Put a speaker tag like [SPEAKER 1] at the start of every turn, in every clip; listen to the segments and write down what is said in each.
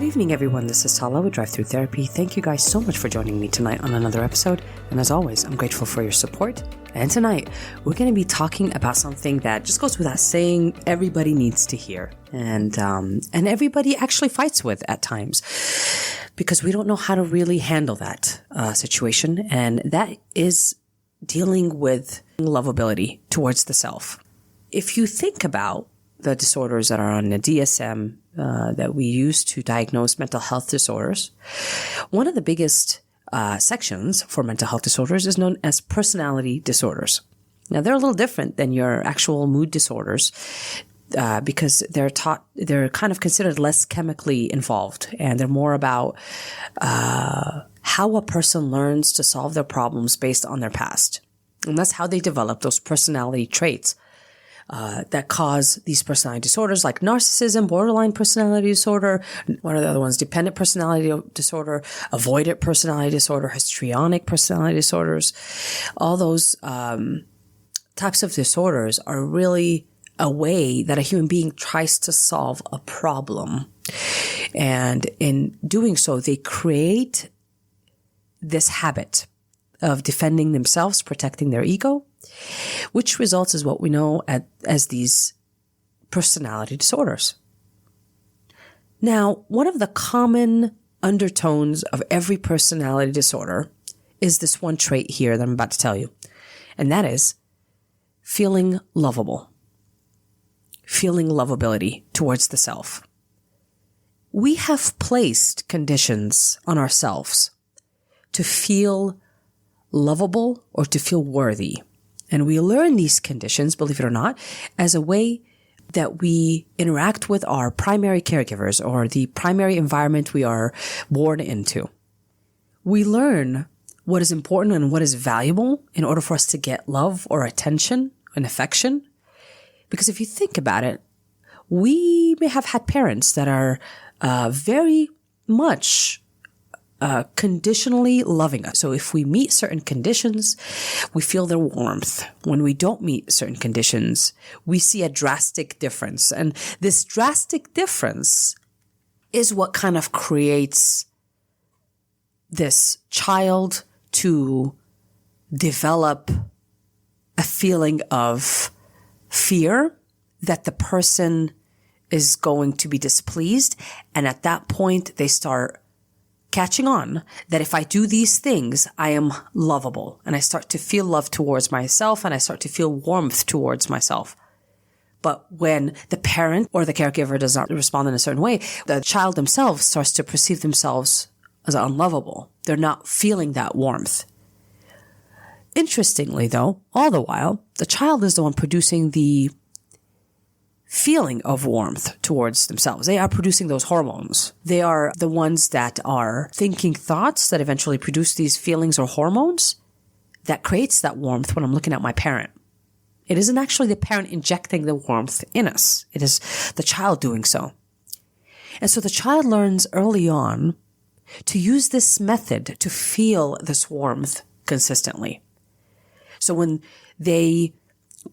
[SPEAKER 1] evening, everyone. This is Sala with Drive-thru Therapy. Thank you guys so much for joining me tonight on another episode. And as always, I'm grateful for your support. And tonight, we're going to be talking about something that just goes without saying everybody needs to hear. And everybody actually fights with at times because we don't know how to really handle that situation. And that is dealing with lovability towards the self. If you think about the disorders that are on the DSM that we use to diagnose mental health disorders, one of the biggest sections for mental health disorders is known as personality disorders. Now, they're a little different than your actual mood disorders because they're kind of considered less chemically involved, and they're more about how a person learns to solve their problems based on their past. And that's how they develop those personality traits that cause these personality disorders like narcissism, borderline personality disorder. What are the other ones? Dependent personality disorder, avoidant personality disorder, histrionic personality disorders. All those types of disorders are really a way that a human being tries to solve a problem. And in doing so, they create this habit of defending themselves, protecting their ego, which results as what we know as these personality disorders. Now, one of the common undertones of every personality disorder is this one trait here that I'm about to tell you, and that is feeling lovable, feeling lovability towards the self. We have placed conditions on ourselves to feel lovable or to feel worthy. And we learn these conditions, believe it or not, as a way that we interact with our primary caregivers or the primary environment we are born into. We learn what is important and what is valuable in order for us to get love or attention and affection. Because if you think about it, we may have had parents that are very much conditionally loving us. So if we meet certain conditions, we feel their warmth. When we don't meet certain conditions, we see a drastic difference. And this drastic difference is what kind of creates this child to develop a feeling of fear that the person is going to be displeased. And at that point, they start catching on that if I do these things, I am lovable, and I start to feel love towards myself, and I start to feel warmth towards myself. But when the parent or the caregiver does not respond in a certain way, the child themselves starts to perceive themselves as unlovable. They're not feeling that warmth. Interestingly, though, all the while, the child is the one producing the feeling of warmth towards themselves. They are producing those hormones. They are the ones that are thinking thoughts that eventually produce these feelings or hormones that creates that warmth when I'm looking at my parent. It isn't actually the parent injecting the warmth in us. It is the child doing so. And so the child learns early on to use this method to feel this warmth consistently. So when they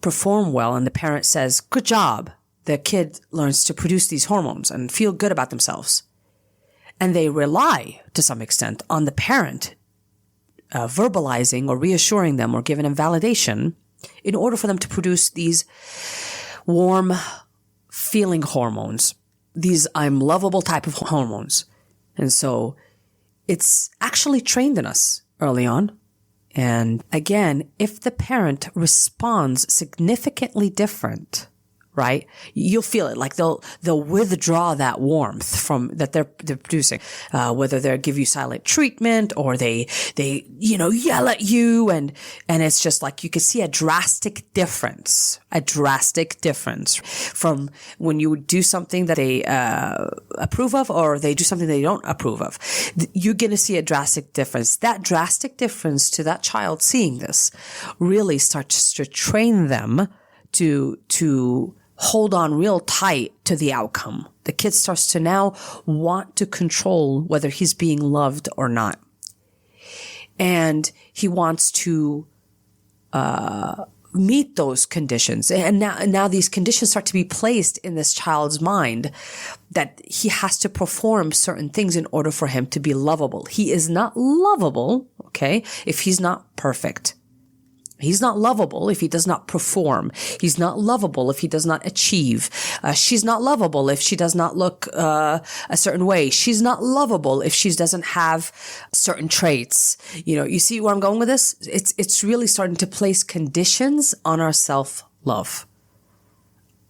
[SPEAKER 1] perform well and the parent says, "Good job," the kid learns to produce these hormones and feel good about themselves. And they rely, to some extent, on the parent verbalizing or reassuring them or giving them validation in order for them to produce these warm feeling hormones, these I'm lovable type of hormones. And so it's actually trained in us early on. And again, if the parent responds significantly different, right? You'll feel it. Like they'll withdraw that warmth from that they're producing, whether they give you silent treatment or they yell at you, and it's just like you can see a drastic difference from when you do something that they approve of or they do something they don't approve of. You're going to see a drastic difference. That drastic difference to that child seeing this really starts to train them to hold on real tight to the outcome. The kid starts to now want to control whether he's being loved or not. And he wants to meet those conditions. And now these conditions start to be placed in this child's mind that he has to perform certain things in order for him to be lovable. He is not lovable, okay, if he's not perfect. He's not lovable if he does not perform. He's not lovable if he does not achieve. She's not lovable if she does not look a certain way. She's not lovable if she doesn't have certain traits. You see where I'm going with this? It's really starting to place conditions on our self-love,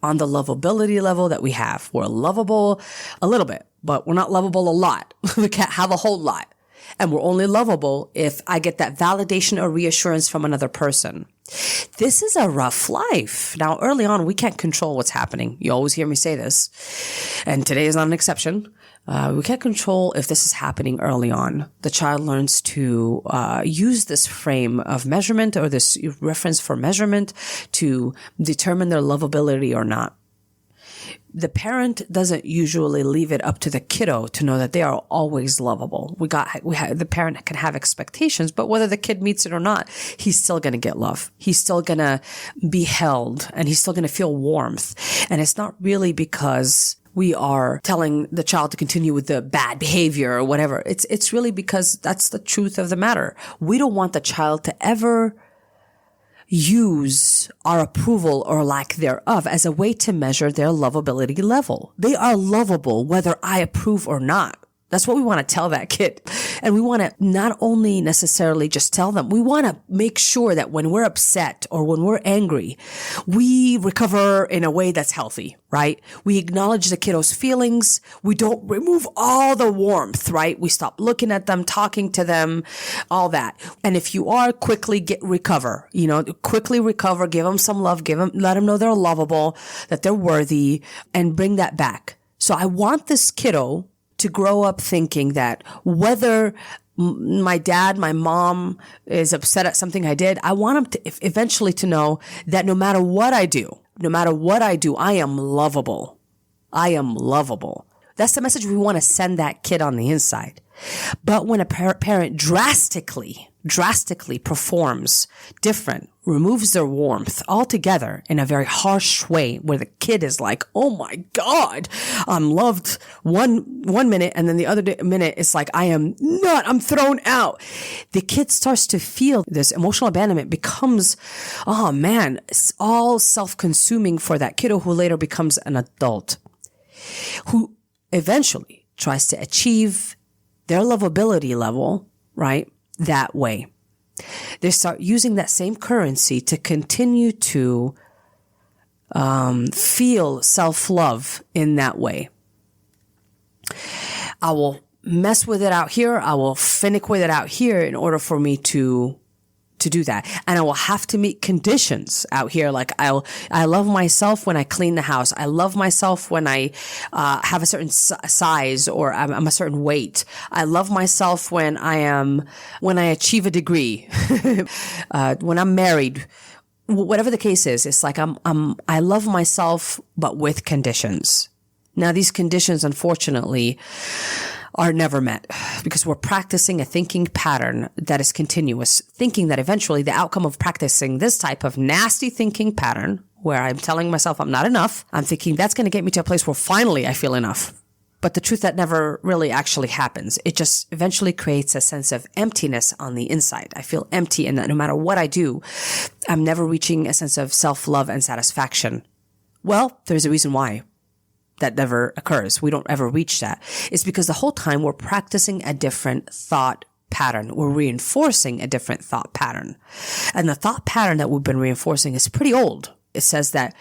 [SPEAKER 1] on the lovability level that we have. We're lovable a little bit, but we're not lovable a lot. We can't have a whole lot. And we're only lovable if I get that validation or reassurance from another person. This is a rough life. Now, early on, we can't control what's happening. You always hear me say this. And today is not an exception. We can't control if this is happening early on. The child learns to use this frame of measurement or this reference for measurement to determine their lovability or not. The parent doesn't usually leave it up to the kiddo to know that they are always lovable. The parent can have expectations, but whether the kid meets it or not, he's still going to get love. He's still going to be held, and he's still going to feel warmth. And it's not really because we are telling the child to continue with the bad behavior or whatever. It's really because that's the truth of the matter. We don't want the child to ever use our approval or lack thereof as a way to measure their lovability level. They are lovable whether I approve or not. That's what we want to tell that kid. And we want to not only necessarily just tell them, we want to make sure that when we're upset or when we're angry, we recover in a way that's healthy, right? We acknowledge the kiddo's feelings. We don't remove all the warmth, right? We stop looking at them, talking to them, all that. And if you are, quickly recover, quickly recover, give them some love, let them know they're lovable, that they're worthy, and bring that back. So I want this kiddo to grow up thinking that whether my dad, my mom is upset at something I did, I want him to eventually to know that no matter what I do, I am lovable. I am lovable. That's the message we want to send that kid on the inside. But when a parent drastically performs different, removes their warmth altogether in a very harsh way where the kid is like, oh my God, I'm loved one minute, and then the other minute it's like, I'm thrown out. The kid starts to feel this emotional abandonment becomes, oh man, it's all self-consuming for that kiddo who later becomes an adult, who eventually tries to achieve their lovability level, right, that way. They start using that same currency to continue to feel self-love in that way. I will mess with it out here. I will finick with it out here in order for me to do that. And I will have to meet conditions out here. Like I love myself when I clean the house. I love myself when I have a certain size or I'm a certain weight. I love myself when I achieve a degree, when I'm married, whatever the case is. It's like I love myself, but with conditions. Now these conditions, unfortunately, are never met because we're practicing a thinking pattern that is continuous, thinking that eventually the outcome of practicing this type of nasty thinking pattern where I'm telling myself I'm not enough, I'm thinking that's going to get me to a place where finally I feel enough. But the truth, that never really actually happens. It just eventually creates a sense of emptiness on the inside. I feel empty, and that no matter what I do, I'm never reaching a sense of self-love and satisfaction. Well, there's a reason why that never occurs. We don't ever reach that. It's because the whole time we're practicing a different thought pattern. We're reinforcing a different thought pattern. And the thought pattern that we've been reinforcing is pretty old. It says that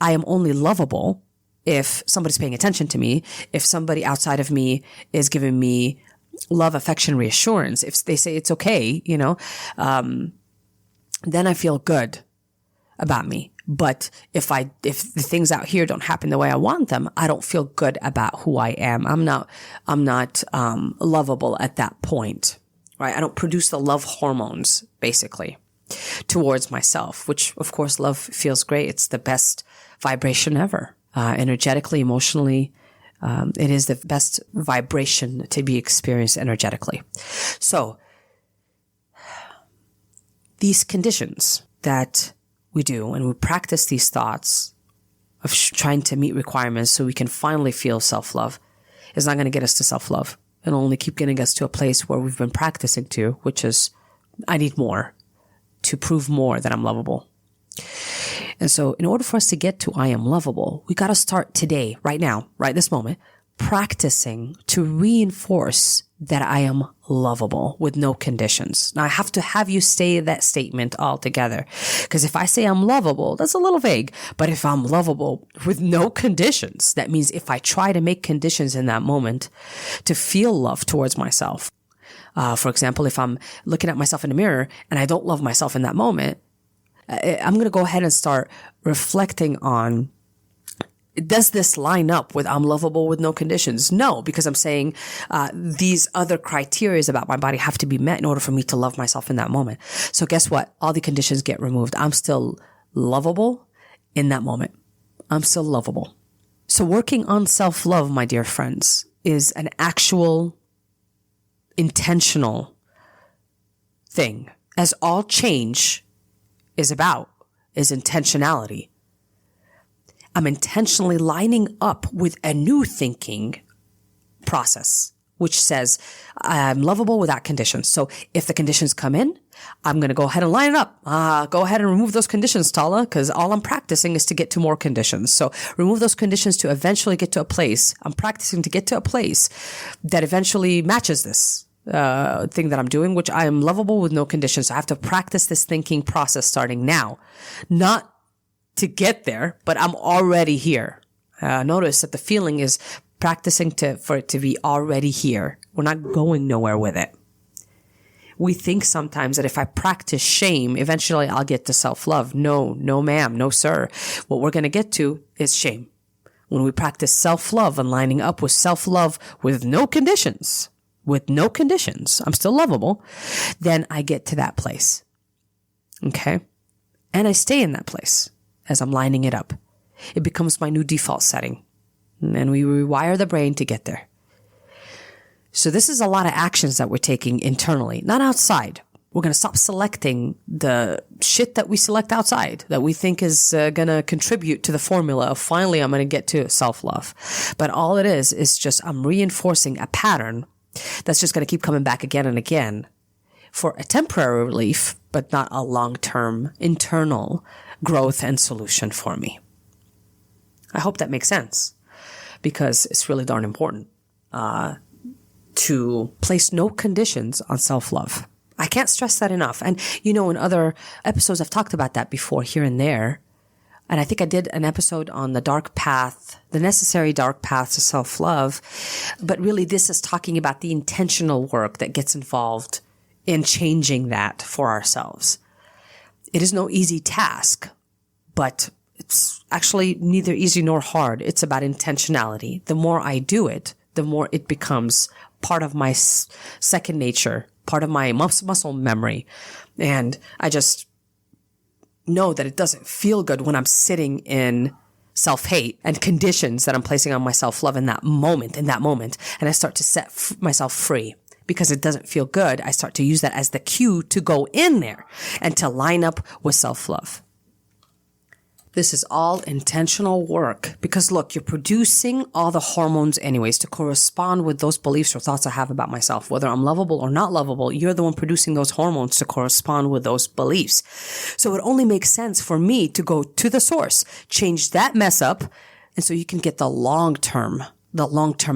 [SPEAKER 1] I am only lovable if somebody's paying attention to me, if somebody outside of me is giving me love, affection, reassurance, if they say it's okay, then I feel good about me. But if the things out here don't happen the way I want them, I don't feel good about who I am. I'm not lovable at that point, right? I don't produce the love hormones, basically, towards myself, which of course love feels great. It's the best vibration ever. Energetically, emotionally, it is the best vibration to be experienced energetically. So these conditions that we do, and we practice these thoughts of trying to meet requirements so we can finally feel self-love, is not going to get us to self-love. It'll only keep getting us to a place where we've been practicing to, which is, I need more to prove more that I'm lovable. And so in order for us to get to I am lovable, we got to start today, right now, right this moment, practicing to reinforce that I am lovable with no conditions. Now I have to have you say that statement all together, because if I say I'm lovable, that's a little vague. But if I'm lovable with no conditions, that means if I try to make conditions in that moment to feel love towards myself. For example, if I'm looking at myself in the mirror and I don't love myself in that moment, I'm going to go ahead and start reflecting on, does this line up with I'm lovable with no conditions? No, because I'm saying these other criteria about my body have to be met in order for me to love myself in that moment. So guess what? All the conditions get removed. I'm still lovable in that moment. I'm still lovable. So working on self-love, my dear friends, is an actual intentional thing, as all change is about, is intentionality. I'm intentionally lining up with a new thinking process, which says I'm lovable without conditions. So if the conditions come in, I'm going to go ahead and line it up. Go ahead and remove those conditions, Tala, because all I'm practicing is to get to more conditions. So remove those conditions to eventually get to a place. I'm practicing to get to a place that eventually matches this thing that I'm doing, which I am lovable with no conditions. So I have to practice this thinking process starting now, not to get there, but I'm already here. Notice that the feeling is practicing for it to be already here. We're not going nowhere with it. We think sometimes that if I practice shame, eventually I'll get to self-love. No, ma'am, no, sir. What we're going to get to is shame. When we practice self-love and lining up with self-love with no conditions, I'm still lovable, then I get to that place. Okay? And I stay in that place as I'm lining it up. It becomes my new default setting. And we rewire the brain to get there. So this is a lot of actions that we're taking internally, not outside. We're going to stop selecting the shit that we select outside that we think is going to contribute to the formula of finally I'm going to get to self-love. But all it is just I'm reinforcing a pattern that's just going to keep coming back again and again for a temporary relief, but not a long-term internal growth and solution for me. I hope that makes sense, because it's really darn important to place no conditions on self-love. I can't stress that enough. And, in other episodes, I've talked about that before here and there. And I think I did an episode on the dark path, the necessary dark path to self-love. But really, this is talking about the intentional work that gets involved in changing that for ourselves. It is no easy task, but it's actually neither easy nor hard. It's about intentionality. The more I do it, the more it becomes part of my second nature, part of my muscle memory. And I just know that it doesn't feel good when I'm sitting in self-hate and conditions that I'm placing on my self-love in that moment. And I start to set myself free because it doesn't feel good. I start to use that as the cue to go in there and to line up with self-love. This is all intentional work because look, you're producing all the hormones anyways to correspond with those beliefs or thoughts I have about myself. Whether I'm lovable or not lovable, you're the one producing those hormones to correspond with those beliefs. So it only makes sense for me to go to the source, change that mess up, and so you can get the long-term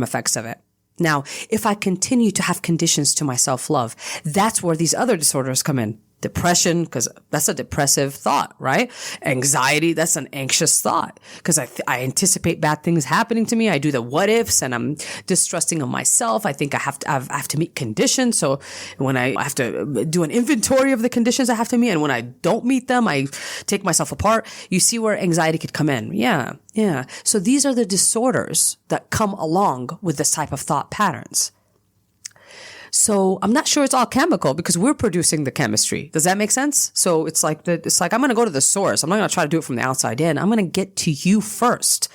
[SPEAKER 1] effects of it. Now, if I continue to have conditions to my self-love, that's where these other disorders come in. Depression, because that's a depressive thought, right? Anxiety, that's an anxious thought because I anticipate bad things happening to me. I do the what ifs and I'm distrusting of myself. I think I have to meet conditions. So when I have to do an inventory of the conditions I have to meet, and when I don't meet them, I take myself apart. You see where anxiety could come in. Yeah. So these are the disorders that come along with this type of thought patterns. So I'm not sure it's all chemical because we're producing the chemistry. Does that make sense? So it's like I'm going to go to the source. I'm not going to try to do it from the outside in. I'm going to get to you first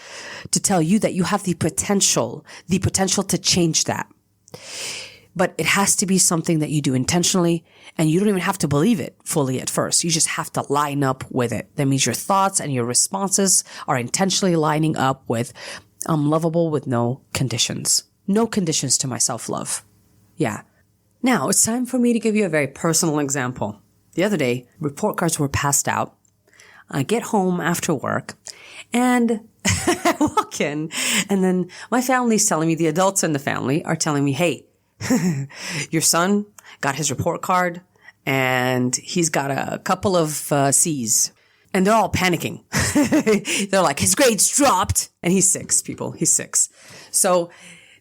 [SPEAKER 1] to tell you that you have the potential to change that. But it has to be something that you do intentionally, and you don't even have to believe it fully at first. You just have to line up with it. That means your thoughts and your responses are intentionally lining up with, I'm lovable with no conditions. No conditions to my self-love. Yeah. Now it's time for me to give you a very personal example. The other day, report cards were passed out. I get home after work and I walk in, and then my family's telling me, the adults in the family are telling me, hey, your son got his report card and he's got a couple of C's, and they're all panicking. They're like, his grades dropped, and he's 6, people. He's 6. So,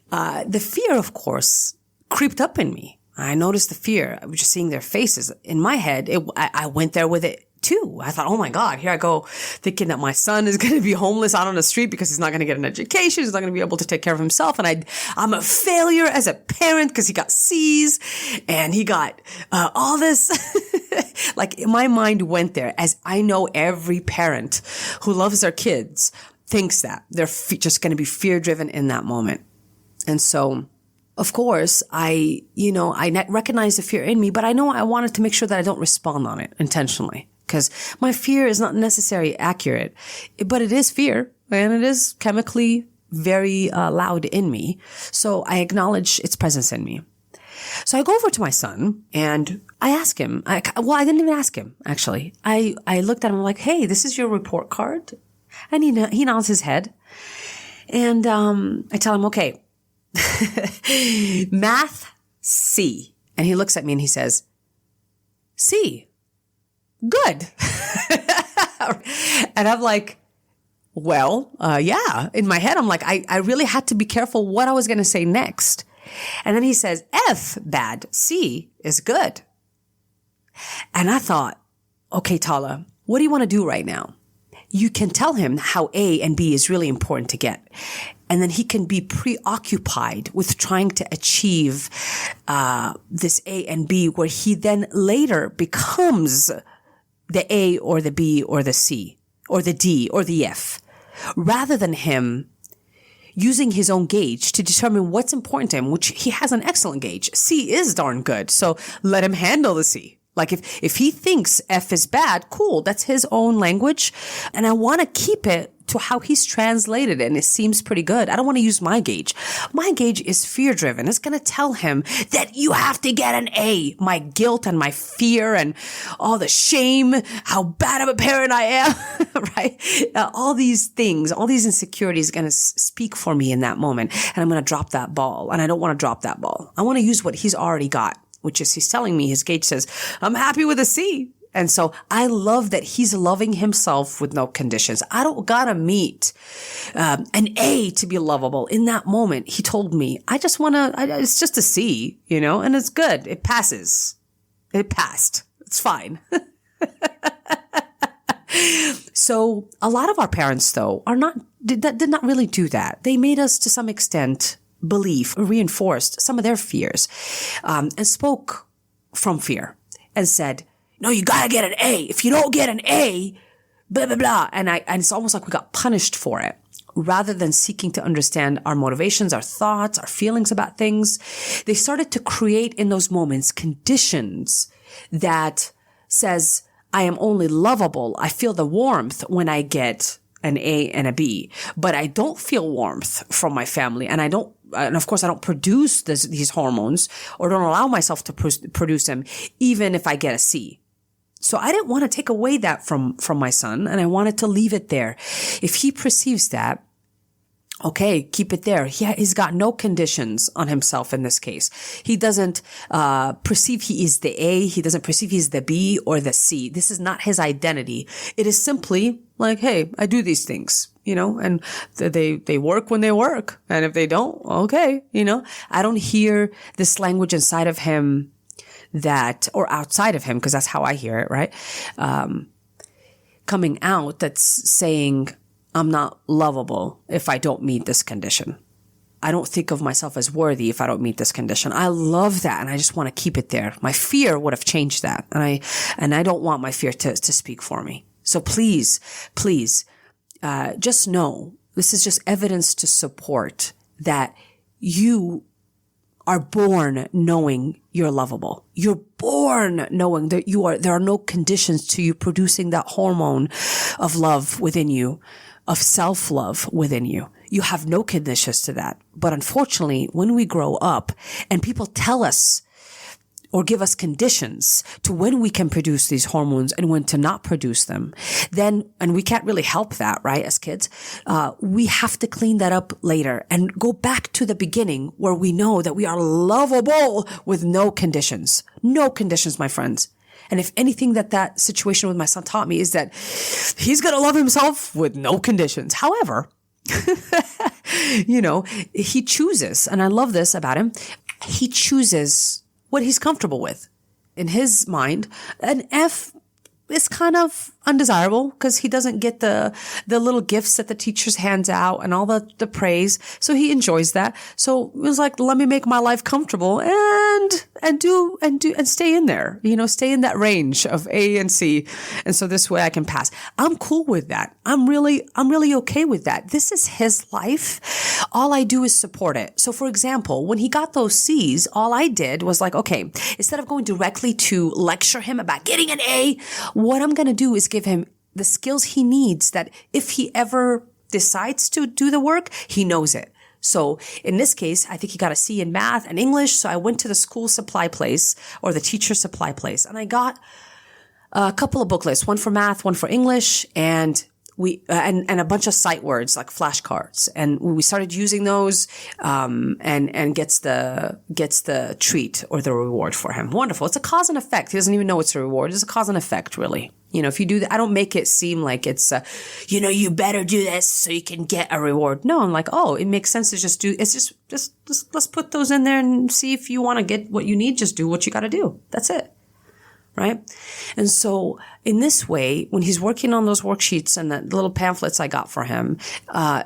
[SPEAKER 1] the fear, of course, creeped up in me. I noticed the fear. I was just seeing their faces. In my head, I went there with it too. I thought, oh my God, here I go thinking that my son is going to be homeless out on the street because he's not going to get an education. He's not going to be able to take care of himself. And I'm a failure as a parent because he got C's and he got all this. Like my mind went there, as I know every parent who loves their kids thinks that they're just going to be fear driven in that moment. And so, of course, I recognize the fear in me, but I know I wanted to make sure that I don't respond on it intentionally, because my fear is not necessarily accurate, but it is fear, and it is chemically very loud in me. So I acknowledge its presence in me. So I go over to my son and I ask him, I didn't even ask him, actually. I looked at him like, hey, this is your report card. And he nods his head. And I tell him, okay, math, C. And he looks at me and he says, C. Good. And I'm like, well, yeah. In my head, I'm like, I really had to be careful what I was going to say next. And then he says, F, bad. C is good. And I thought, okay, Tala, what do you want to do right now? You can tell him how A and B is really important to get. And then he can be preoccupied with trying to achieve this A and B, where he then later becomes the A or the B or the C or the D or the F, rather than him using his own gauge to determine what's important to him, which he has an excellent gauge. C is darn good. So let him handle the C. Like if he thinks F is bad, cool. That's his own language. And I want to keep it to how he's translated it. And it seems pretty good. I don't want to use my gauge. My gauge is fear driven. It's going to tell him that you have to get an A. My guilt and my fear and all the shame, how bad of a parent I am, right? All these things, all these insecurities are going to speak for me in that moment. And I'm going to drop that ball. And I don't want to drop that ball. I want to use what he's already got, which is he's telling me his gauge says, I'm happy with a C. And so I love that he's loving himself with no conditions. I don't gotta meet an A to be lovable. In that moment, he told me, it's just a C, and it's good. It passes. It passed. It's fine. So a lot of our parents, though, did not really do that. They made us, to some extent, believe, reinforced some of their fears, and spoke from fear and said, no, you gotta get an A. If you don't get an A, blah, blah, blah. And it's almost like we got punished for it, rather than seeking to understand our motivations, our thoughts, our feelings about things. They started to create in those moments conditions that says, I am only lovable. I feel the warmth when I get an A and a B, but I don't feel warmth from my family. And of course I don't produce these hormones, or don't allow myself to produce them, even if I get a C. So I didn't want to take away that from my son, and I wanted to leave it there. If he perceives that, okay, keep it there. He's got no conditions on himself in this case. He doesn't perceive he is the A. He doesn't perceive he's the B or the C. This is not his identity. It is simply like, hey, I do these things, and they work when they work. And if they don't, okay, I don't hear this language inside of him or outside of him, because that's how I hear it, right? Coming out, that's saying, I'm not lovable if I don't meet this condition. I don't think of myself as worthy if I don't meet this condition. I love that, and I just want to keep it there. My fear would have changed that, and I don't want my fear to speak for me. So please, just know this is just evidence to support that you are born knowing you're lovable. You're born knowing that there are no conditions to you producing that hormone of love within you, of self-love within you. You have no conditions to that. But unfortunately, when we grow up and people tell us or give us conditions to when we can produce these hormones and when to not produce them, then, and we can't really help that, right, as kids, we have to clean that up later and go back to the beginning where we know that we are lovable with no conditions. No conditions, my friends. And if anything that situation with my son taught me is that he's going to love himself with no conditions. However, he chooses, and I love this about him, he chooses what he's comfortable with. In his mind, an F is kind of undesirable because he doesn't get the little gifts that the teachers hands out and all the praise. So he enjoys that. So it was like, let me make my life comfortable and stay in there, stay in that range of A and C. And so this way I can pass. I'm cool with that. I'm really okay with that. This is his life. All I do is support it. So for example, when he got those C's, all I did was like, okay, instead of going directly to lecture him about getting an A, what I'm going to do is give him the skills he needs that if he ever decides to do the work, he knows it. So in this case, I think he got a C in math and English. So I went to the school supply place or the teacher supply place and I got a couple of booklets, one for math, one for English, and and a bunch of sight words like flashcards. And we started using those, and gets the treat or the reward for him. Wonderful. It's a cause and effect. He doesn't even know it's a reward. It's a cause and effect, really. If you do that, I don't make it seem like it's, you better do this so you can get a reward. No, I'm like, oh, it makes sense to just let's put those in there and see if you want to get what you need. Just do what you got to do. That's it. Right? And so in this way, when he's working on those worksheets and the little pamphlets I got for him,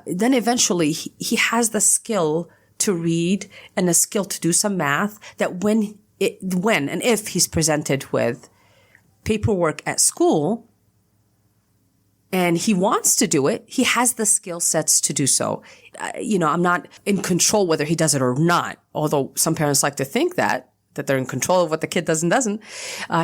[SPEAKER 1] then eventually he has the skill to read and the skill to do some math that when and if he's presented with paperwork at school and he wants to do it, he has the skill sets to do so. I'm not in control whether he does it or not, although some parents like to think that they're in control of what the kid does and doesn't.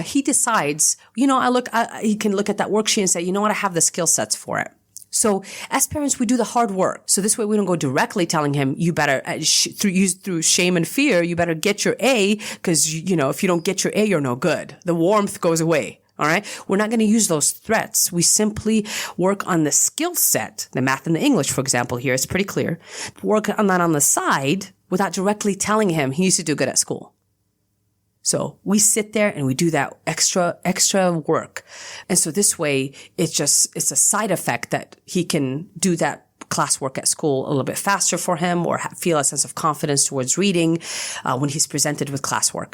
[SPEAKER 1] He decides, he can look at that worksheet and say, you know what, I have the skill sets for it. So as parents, we do the hard work. So this way we don't go directly telling him, you better, through shame and fear, you better get your A because, if you don't get your A, you're no good. The warmth goes away. All right. We're not going to use those threats. We simply work on the skill set, the math and the English, for example, here. It's pretty clear. Work on that on the side without directly telling him he needs to do good at school. So we sit there and we do that extra work. And so this way, it's a side effect that he can do that classwork at school a little bit faster for him or feel a sense of confidence towards reading when he's presented with classwork.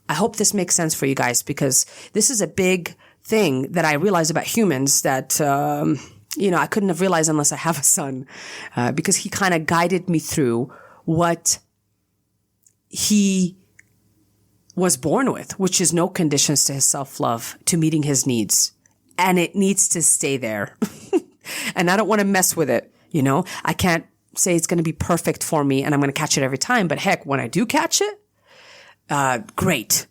[SPEAKER 1] I hope this makes sense for you guys because this is a big thing that I realize about humans that, I couldn't have realized unless I have a son, because he kind of guided me through what he was born with, which is no conditions to his self-love, to meeting his needs. And it needs to stay there. And I don't want to mess with it. I can't say it's going to be perfect for me and I'm going to catch it every time. But heck, when I do catch it, great.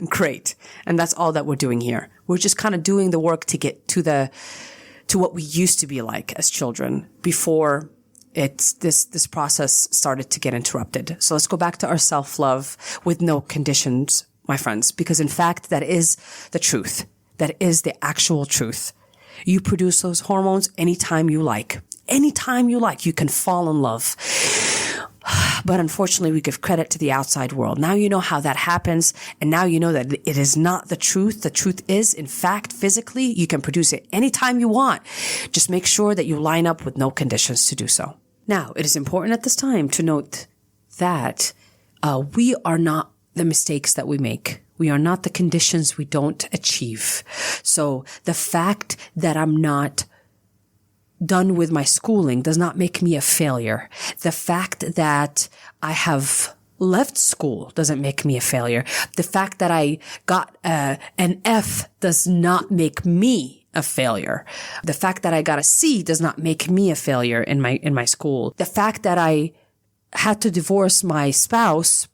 [SPEAKER 1] Great. And that's all that we're doing here. We're just kind of doing the work to get to what we used to be like as children before this process started to get interrupted. So let's go back to our self-love with no conditions, my friends, because in fact, that is the truth. That is the actual truth. You produce those hormones anytime you like. Anytime you like, you can fall in love. But unfortunately, we give credit to the outside world. Now you know how that happens. And now you know that it is not the truth. The truth is, in fact, physically, you can produce it anytime you want. Just make sure that you line up with no conditions to do so. Now, it is important at this time to note that we are not the mistakes that we make. We are not the conditions we don't achieve. So the fact that I'm not done with my schooling does not make me a failure. The fact that I have left school doesn't make me a failure. The fact that I got an F does not make me a failure. The fact that I got a C does not make me a failure in my school. The fact that I had to divorce my spouse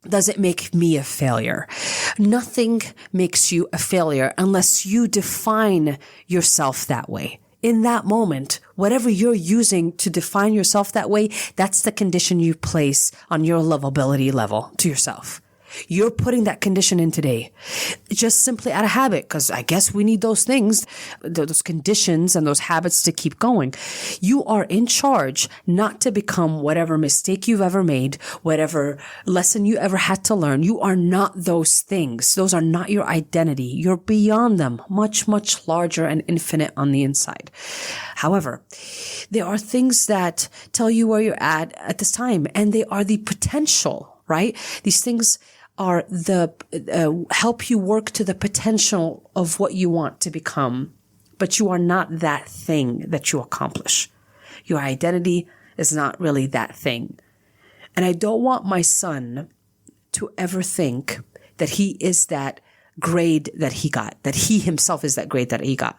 [SPEAKER 1] does it make me a failure? Nothing makes you a failure unless you define yourself that way. In that moment, whatever you're using to define yourself that way, that's the condition you place on your lovability level to yourself. You're putting that condition in today, just simply out of habit, because I guess we need those things, those conditions and those habits to keep going. You are in charge not to become whatever mistake you've ever made, whatever lesson you ever had to learn. You are not those things. Those are not your identity. You're beyond them, much, much larger and infinite on the inside. However, there are things that tell you where you're at this time, and they are the potential, right? These things are help you work to the potential of what you want to become, but you are not that thing that you accomplish. Your identity is not really that thing. And I don't want my son to ever think that he is that grade that he got, that he himself is that grade that he got.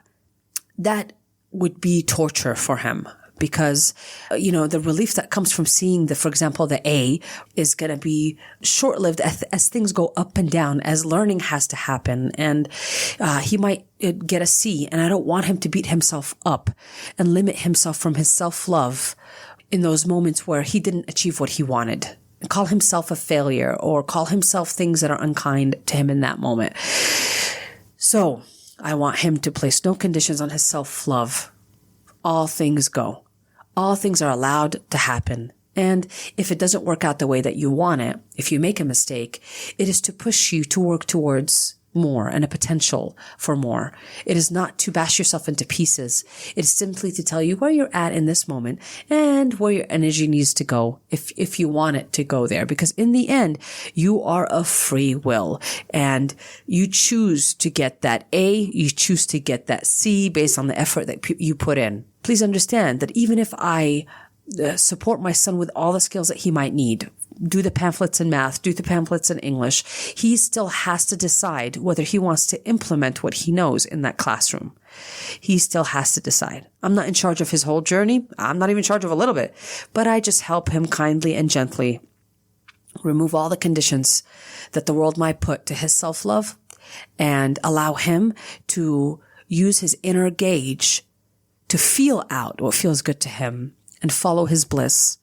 [SPEAKER 1] That would be torture for him. Because, the relief that comes from seeing for example, the A is going to be short-lived as things go up and down, as learning has to happen. And he might get a C, and I don't want him to beat himself up and limit himself from his self-love in those moments where he didn't achieve what he wanted. Call himself a failure or call himself things that are unkind to him in that moment. So I want him to place no conditions on his self-love. All things go. All things are allowed to happen. And if it doesn't work out the way that you want it, if you make a mistake, it is to push you to work towards more and a potential for more. It is not to bash yourself into pieces. It is simply to tell you where you're at in this moment and where your energy needs to go if you want it to go there. Because in the end, you are a free will and you choose to get that A, you choose to get that C based on the effort that you put in. Please understand that even if I support my son with all the skills that he might need, do the pamphlets in math, do the pamphlets in English, he still has to decide whether he wants to implement what he knows in that classroom. He still has to decide. I'm not in charge of his whole journey. I'm not even in charge of a little bit, but I just help him kindly and gently remove all the conditions that the world might put to his self-love and allow him to use his inner gauge to feel out what feels good to him and follow his bliss.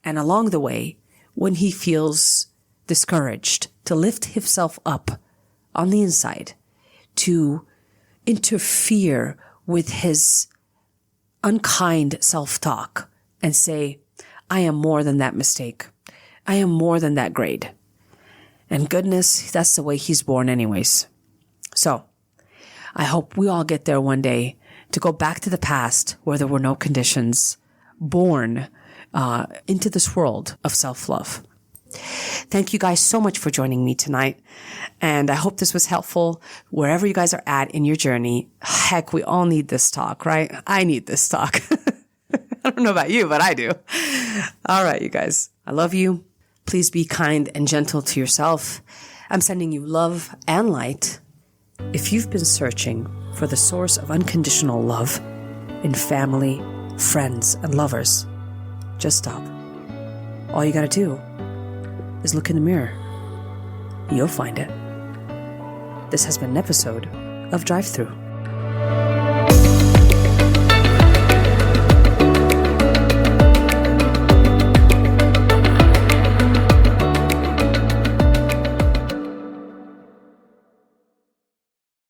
[SPEAKER 1] And along the way, when he feels discouraged, to lift himself up on the inside, to interfere with his unkind self-talk and say, I am more than that mistake. I am more than that grade. And goodness, that's the way he's born anyways. So I hope we all get there one day to go back to the past where there were no conditions, born into this world of self-love. Thank you guys so much for joining me tonight. And I hope this was helpful wherever you guys are at in your journey. Heck, we all need this talk, right? I need this talk. I don't know about you, but I do. All right, you guys. I love you. Please be kind and gentle to yourself. I'm sending you love and light. If you've been searching for the source of unconditional love in family, friends, and lovers, just stop. All you gotta do is look in the mirror. You'll find it. This has been an episode of Drive-thru.